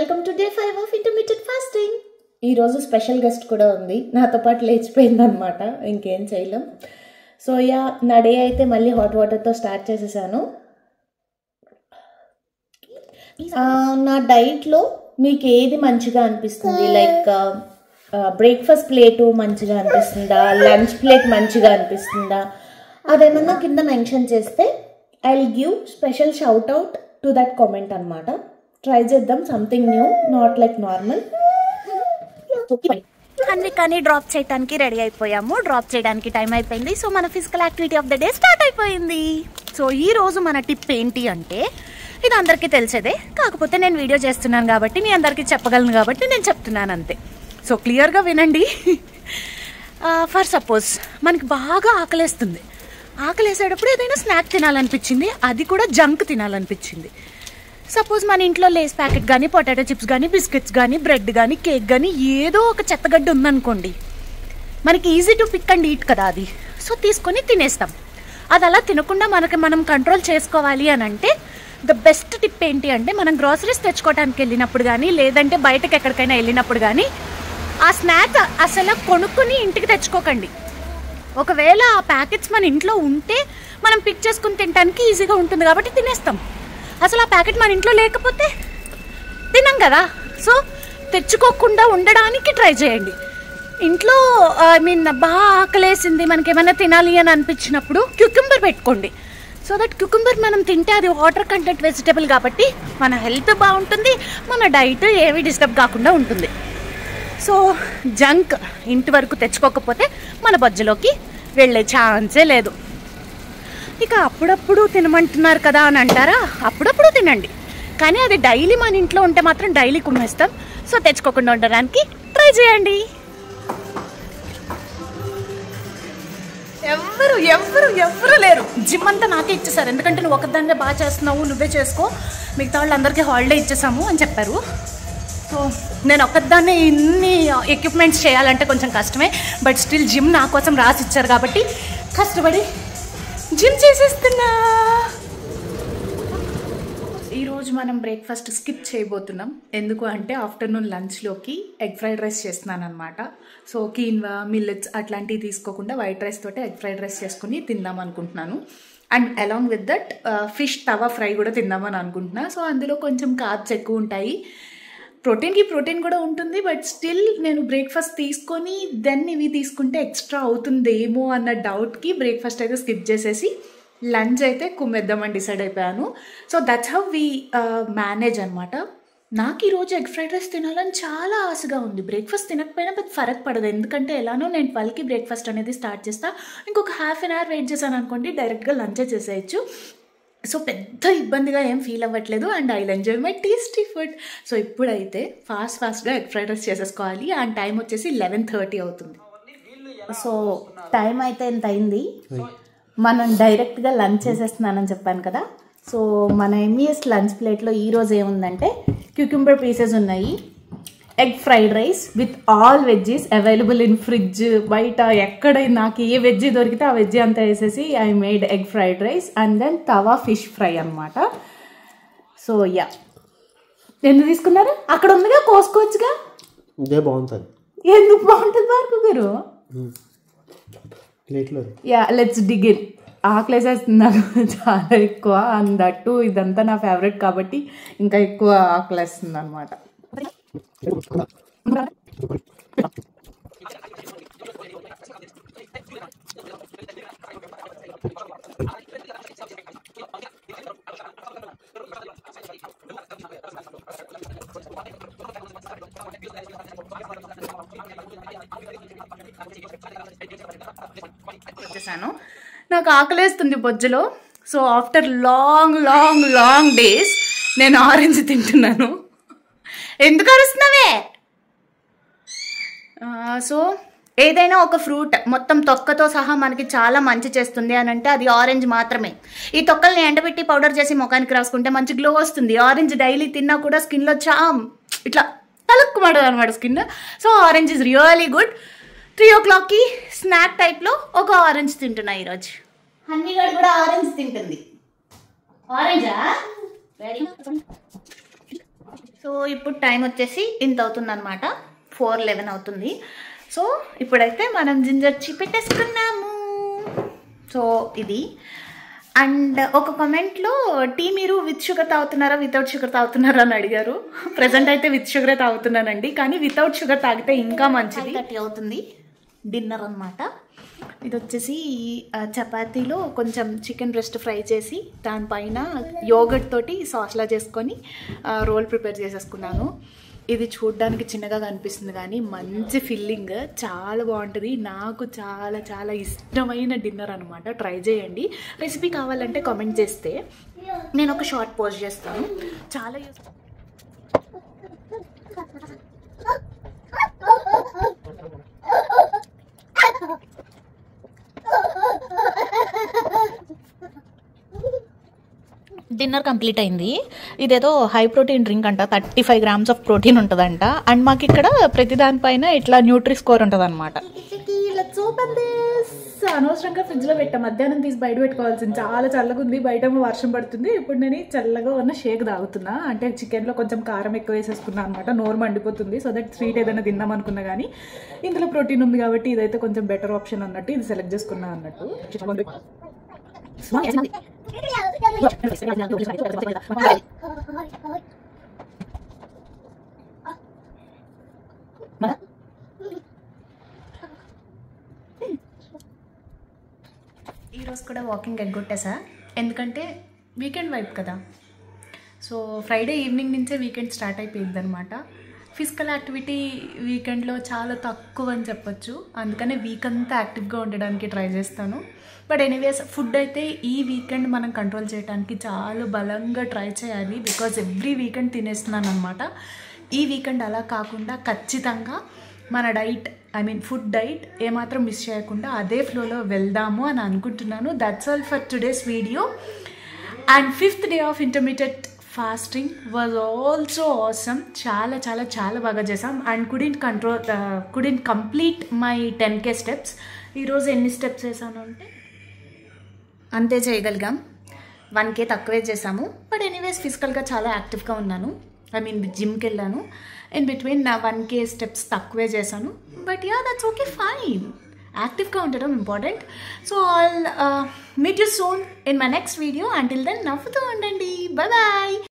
Welcome to day 5 of intermediate fasting. ఈరోజు special guest కూడా ఉంది, నాతో పాటు లేచిపోయిందనమాట. ఇంకేం చేయలేం. సో నా డే అయితే మళ్ళీ హాట్ వాటర్తో స్టార్ట్ చేసేసాను. నా డైట్లో మీకు ఏది మంచిగా అనిపిస్తుంది? లైక్ బ్రేక్ఫాస్ట్ ప్లేటు మంచిగా అనిపిస్తుందా, లంచ్ ప్లేట్ మంచిగా అనిపిస్తుందా, అదేమన్నా కింద మెన్షన్ చేస్తే I will give special shout out to that comment అనమాట. ట్రై చేద్దాం something new, not like normal. హన్వికాని డ్రాప్ చేయడానికి రెడీ అయిపోయాము. డ్రాప్ చేయడానికి టైం అయిపోయింది. సో మన physical activity of the day start అయిపోయింది. సో ఈ రోజు మన టిప్ ఏంటి అంటే, ఇది అందరికీ తెలిసేదే, కాకపోతే నేను వీడియో చేస్తున్నాను కాబట్టి మీ అందరికీ చెప్పగలను కాబట్టి నేను చెప్తున్నాను అంతే. సో క్లియర్గా వినండి. ఫర్ సపోజ్ మనకి బాగా ఆకలేస్తుంది, ఆకలేసేటప్పుడు ఏదైనా స్నాక్ తినాలనిపించింది, అది కూడా జంక్ తినాలనిపించింది. సపోజ్ మన ఇంట్లో లేస్ ప్యాకెట్ కానీ, పొటాటో చిప్స్ కానీ, బిస్కెట్స్ కానీ, బ్రెడ్ కానీ, కేక్ కానీ, ఏదో ఒక చెత్తగడ్డ ఉందనుకోండి, మనకి easy to pick and eat కదా అది. సో తీసుకొని తినేస్తాం. అది అలా తినకుండా మనం కంట్రోల్ చేసుకోవాలి అని అంటే ద బెస్ట్ టిప్ ఏంటి అంటే, మనం గ్రాసరీస్ తెచ్చుకోవడానికి వెళ్ళినప్పుడు కానీ, లేదంటే బయటకు ఎక్కడికైనా వెళ్ళినప్పుడు కానీ ఆ స్నాక్ అసలు కొనుక్కొని ఇంటికి తెచ్చుకోకండి. ఒకవేళ ఆ ప్యాకెట్స్ మన ఇంట్లో ఉంటే మనం పిక్ చేసుకుని తినడానికి ఈజీగా ఉంటుంది కాబట్టి తినేస్తాం. అసలు ఆ ప్యాకెట్ మన ఇంట్లో లేకపోతే తినాం కదా. సో తెచ్చుకోకుండా ఉండడానికి ట్రై చేయండి. ఇంట్లో బాగా ఆకలేసింది, మనకి ఏమైనా తినాలి అని అనిపించినప్పుడు క్యూకంబర్ పెట్టుకోండి. సో దట్ క్యూకంబర్ మనం తింటే అది వాటర్ కంటెంట్ వెజిటబుల్ కాబట్టి మన హెల్త్ బాగుంటుంది, మన డైట్ ఏమీ డిస్టర్బ్ కాకుండా ఉంటుంది. సో జంక్ ఇంటి వరకు తెచ్చుకోకపోతే మన బొజ్జలోకి వెళ్ళే ఛాన్సే లేదు. ఇక అప్పుడప్పుడు తినమంటున్నారు కదా అని అంటారా, అప్పుడప్పుడు తినండి, కానీ అది డైలీ మన ఇంట్లో ఉంటే మాత్రం డైలీ కుమ్మేస్తాం. సో తెచ్చుకోకుండా ఉండడానికి ట్రై చేయండి. ఎవ్వరు లేరు. జిమ్ అంతా నాకే ఇచ్చేసారు, ఎందుకంటే నువ్వు ఒకదాన్నే బాగా చేస్తున్నావు, నువ్వే చేసుకో, మిగతా వాళ్ళందరికీ హాలిడే ఇచ్చేసాము అని చెప్పారు. సో నేను ఒక్కదాన్నే ఇన్ని ఎక్విప్మెంట్స్ చేయాలంటే కొంచెం కష్టమే, బట్ స్టిల్ జిమ్ నా కోసం రాసి ఇచ్చారు కాబట్టి కష్టపడి జిమ్ చేసేస్తున్నా. ఈరోజు మనం బ్రేక్ఫాస్ట్ స్కిప్ చేయబోతున్నాం. ఎందుకు అంటే ఆఫ్టర్నూన్ లంచ్లోకి ఎగ్ ఫ్రైడ్ రైస్ చేస్తున్నాను అనమాట. సో కీన్వా, మిల్లెట్స్ అట్లాంటివి తీసుకోకుండా వైట్ రైస్ తోటి ఎగ్ ఫ్రైడ్ రైస్ చేసుకుని తిందాం అనుకుంటున్నాను. And along with that fish tawa fry కూడా తిందామని అనుకుంటున్నా. సో అందులో కొంచెం కార్బ్స్ ఎక్కువ ఉంటాయి, ప్రోటీన్ కూడా ఉంటుంది, బట్ స్టిల్ నేను బ్రేక్ఫాస్ట్ తీసుకొని దెన్ ఇవి తీసుకుంటే ఎక్స్ట్రా అవుతుందేమో అన్న డౌట్కి బ్రేక్ఫాస్ట్ అయితే స్కిప్ చేసేసి లంచ్ అయితే కుమ్మేద్దామని డిసైడ్ అయిపోయాను. So that's how we manage అనమాట. నాకు ఈరోజు ఎగ్ ఫ్రైడ్ రైస్ తినాలని చాలా ఆశగా ఉంది. బ్రేక్ఫాస్ట్ తినకపోయినా పెద్ద ఫరక్ పడదు, ఎందుకంటే ఎలానో నేను 12కి బ్రేక్ఫాస్ట్ అనేది స్టార్ట్ చేస్తా. ఇంకొక హాఫ్ అన్ అవర్ వెయిట్ చేశాను అనుకోండి, డైరెక్ట్గా లంచే చేసేయచ్చు. సో పెద్ద ఇబ్బందిగా ఏం ఫీల్ అవ్వట్లేదు, and I will enjoy my tasty food. So ఇప్పుడైతే ఫాస్ట్గా ఎగ్ ఫ్రైడ్ రైస్ చేసేసుకోవాలి. అండ్ టైం వచ్చేసి 11:30 అవుతుంది. సో టైం అయితే ఎంత అయింది, మనం డైరెక్ట్గా లంచ్ చేసేస్తున్నానని చెప్పాను కదా. సో మన ఎంఈఎస్ లంచ్ ప్లేట్లో ఈరోజు ఏముందంటే, క్యూకంబర్ పీసెస్ ఉన్నాయి, egg fried rice with all veggies available in fridge, బయట ఎక్కడ నాకు ఏ వెజ్జీ దొరికితే ఆ వెజ్జీ అంతా వేసేసి I made egg fried rice. And then tawa fish fry అనమాట. సో ఎందుకు తీసుకున్నారు? అక్కడ ఉందిగా, కోసుకోవచ్చుగా. ఇదే బాగుంటుంది. ఎందుకు బాగుంటుంది భార్గవ్ గారు? Let's dig in. ఆకలేసేస్తుంది నాకు చాలా ఎక్కువ, అండ్ దట్టు ఇదంతా నా ఫేవరెట్ కాబట్టి ఇంకా ఎక్కువ ఆకలేస్తుంది అనమాట. వచ్చేసాను, నాకు ఆకలేస్తుంది బొజ్జలో. సో ఆఫ్టర్ లాంగ్ డేస్ నేను ఆరెంజ్ తింటున్నాను. ఎందుకు అరుస్తున్నావే? సో ఏదైనా ఒక ఫ్రూట్ మొత్తం తొక్కతో సహా మనకి చాలా మంచి చేస్తుంది అని అంటే అది ఆరెంజ్ మాత్రమే. ఈ తొక్కల్ని ఎండబెట్టి పౌడర్ చేసి ముఖానికి రాసుకుంటే మంచి గ్లో వస్తుంది. ఆరెంజ్ డైలీ తిన్నా కూడా స్కిన్లో ఇట్లా తలుక్కుమాడదు అనమాట skin. So orange is really good. 3 o'clockకి స్నాక్ టైప్లో ఒక ఆరెంజ్ తింటున్నా ఈరోజు. హన్నీ గారు కూడా ఆరెంజ్ తింటుంది. ఆరెంజా? వెరీ సో ఇప్పుడు టైం వచ్చేసి ఇంత అవుతుంది అనమాట, 4:11 అవుతుంది. సో ఇప్పుడైతే మనం జింజర్ టీ పెట్టేసుకున్నాము. సో ఇది. అండ్ ఒక కామెంట్లో టీ మీరు విత్ షుగర్ తాగుతున్నారా వితౌట్ షుగర్ తాగుతున్నారా అని అడిగారు. ప్రజెంట్ అయితే విత్ షుగరే తాగుతున్నానండి, కానీ వితౌట్ షుగర్ తాగితే ఇంకా మంచిది. 30 అవుతుంది డిన్నర్ అనమాట. ఇది వచ్చేసి చపాతీలో కొంచెం చికెన్ బ్రెస్ట్ ఫ్రై చేసి దానిపైన యోగర్ట్ తోటి సాస్లా చేసుకొని రోల్ ప్రిపేర్ చేసేసుకున్నాను. ఇది చూడడానికి చిన్నగా కనిపిస్తుంది కానీ మంచి ఫిల్లింగ్, చాలా బాగుంటుంది. నాకు చాలా చాలా ఇష్టమైన డిన్నర్ అనమాట. ట్రై చేయండి. రెసిపీ కావాలంటే కామెంట్ చేస్తే నేను ఒక షార్ట్ పోస్ట్ చేస్తాను. చాలా డిన్నర్ కంప్లీట్ అయింది. ఇదేదో హై ప్రోటీన్ డ్రింక్ అంట, 35 grams ఆఫ్ ప్రోటీన్ ఉంటుందంట. అండ్ మాకు ఇక్కడ ప్రతి దానిపైన ఇట్లా న్యూట్రీ స్కోర్ ఉంటుంది అనమాట. అనవసరంగా ఫ్రిడ్జ్లో పెట్టా, మధ్యాహ్నం తీసి బయట పెట్టుకోవాల్సింది. చాలా చల్లగా ఉంది, బయట వర్షం పడుతుంది. ఇప్పుడు నేను చల్లగా ఉన్న షేక్ తాగుతున్నా. అంటే చికెన్లో కొంచెం కారం ఎక్కువ వేసేసుకున్నా అనమాట, నోరు మండిపోతుంది. సో దట్ స్వీట్ ఏదైనా తిందాం అనుకున్నా కానీ ఇందులో ప్రోటీన్ ఉంది కాబట్టి ఇదైతే కొంచెం బెటర్ ఆప్షన్ అన్నట్టు ఇది సెలెక్ట్ చేసుకున్నా అన్నట్టు. ఈరోజు కూడా వాకింగ్ ఎగ్గొట్టేసా, ఎందుకంటే వీకెండ్ వైపు కదా. సో ఫ్రైడే ఈవినింగ్ నుంచే వీకెండ్ స్టార్ట్ అయిపోయింది అనమాట. ఫిజికల్ యాక్టివిటీ వీకెండ్లో చాలా తక్కువ అని చెప్పొచ్చు, అందుకనే వీక్ అంతా యాక్టివ్గా ఉండడానికి ట్రై చేస్తాను. బట్ ఎనీవేస్ ఫుడ్ అయితే ఈ వీకెండ్ మనం కంట్రోల్ చేయడానికి చాలా బలంగా ట్రై చేయాలి, బికాజ్ ఎవ్రీ వీకెండ్ తినేస్తున్నాను అనమాట. ఈ వీకెండ్ అలా కాకుండా ఖచ్చితంగా మన diet, I mean food diet ఏమాత్రం మిస్ చేయకుండా అదే ఫ్లోలో వెళ్దాము అని అనుకుంటున్నాను. That's all for today's video. And 5th day of intermediate fasting was also awesome. చాలా చాలా చాలా బాగా చేసాం. And couldn't complete my 10K steps. ఈరోజు ఎన్ని స్టెప్స్ వేసాను అంటే అంతే చేయగలిగాం. 1K తక్కువే చేసాము. బట్ ఎనీవేస్ ఫిజికల్గా చాలా యాక్టివ్గా ఉన్నాను. ఐ మీన్ జిమ్కి వెళ్ళాను. ఇన్ బిట్వీన్ 1K స్టెప్స్ తక్కువే చేశాను. But yeah that's okay, fine. యాక్టివ్గా ఉండడం important. So all meet you soon in my next video. Until then నవ్వుతూ ఉండండి. Bye bye.